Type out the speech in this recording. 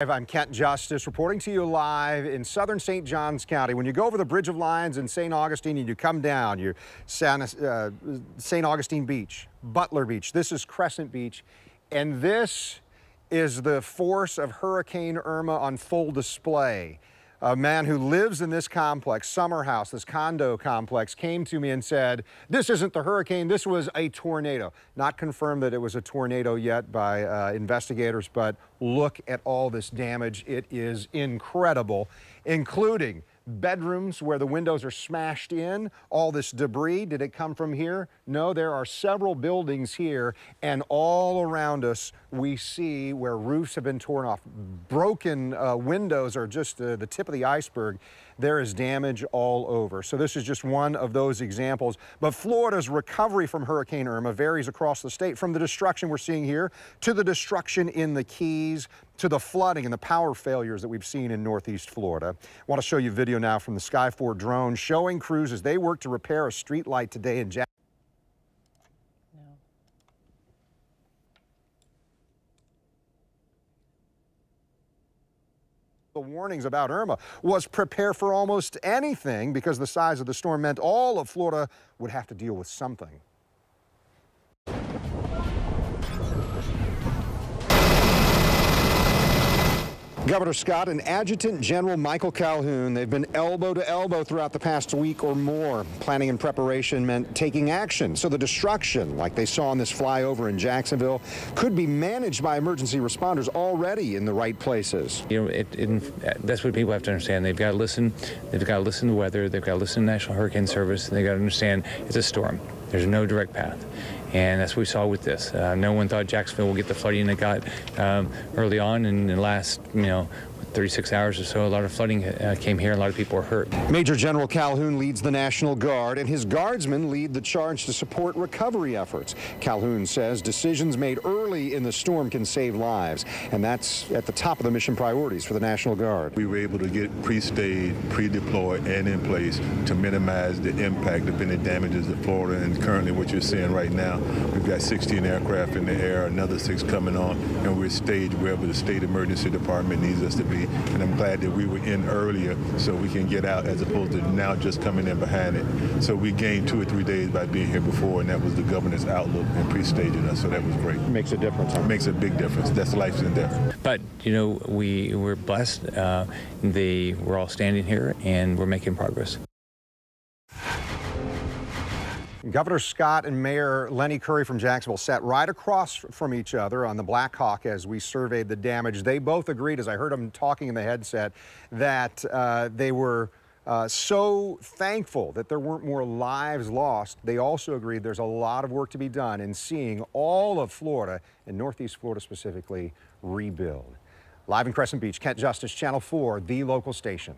I'm Kent Justice reporting to you live in southern St. Johns County. When you go over the Bridge of Lions in St. Augustine and you come down, you're St. Augustine Beach, Butler Beach. This is Crescent Beach, and this is the force of Hurricane Irma on full display. A man who lives in this complex, Summer House, this condo complex, came to me and said, this isn't the hurricane, this was a tornado. Not confirmed that it was a tornado yet by investigators, but look at all this damage. It is incredible, including bedrooms where the windows are smashed in. All this debris, did it come from here? No, there are several buildings here, and all around us we see where roofs have been torn off. Broken windows are just the tip of the iceberg. There is damage all over. So this is just one of those examples. But Florida's recovery from Hurricane Irma varies across the state, from the destruction we're seeing here to the destruction in the Keys, to the flooding and the power failures that we've seen in Northeast Florida. I want to show you video now from the Sky 4 drone showing crews as they work to repair a street light today in Jacksonville. The warnings about Irma was prepare for almost anything, because the size of the storm meant all of Florida would have to deal with something. Governor Scott and Adjutant General Michael Calhoun, they've been elbow to elbow throughout the past week or more. Planning and preparation meant taking action, so the destruction, like they saw in this flyover in Jacksonville, could be managed by emergency responders already in the right places. You know, that's what people have to understand. They've got to listen. They've got to listen to weather. They've got to listen to National Hurricane Service. They've got to understand it's a storm. There's no direct path. And that's what we saw with this. No one thought Jacksonville would get the flooding it got early on, and in the last, 36 hours or so, a lot of flooding came here. A lot of people were hurt. Major General Calhoun leads the National Guard, and his guardsmen lead the charge to support recovery efforts. Calhoun says decisions made early in the storm can save lives, and that's at the top of the mission priorities for the National Guard. We were able to get pre-staged, pre-deployed, and in place to minimize the impact of any damages to Florida. And currently what you're seeing right now, we've got 16 aircraft in the air, another 6 coming on, and we're staged wherever the state emergency department needs us to be. And I'm glad that we were in earlier so we can get out, as opposed to now just coming in behind it. So we gained 2 or 3 days by being here before, and that was the governor's outlook and pre-staging us, so that was great. It makes a difference. Huh? It makes a big difference. That's life and death. But, we're blessed. We're all standing here, and we're making progress. Governor Scott and Mayor Lenny Curry from Jacksonville sat right across from each other on the Black Hawk as we surveyed the damage. They both agreed, as I heard them talking in the headset, that they were so thankful that there weren't more lives lost. They also agreed there's a lot of work to be done in seeing all of Florida, and Northeast Florida specifically, rebuild. Live in Crescent Beach, Kent Justice, Channel 4, the local station.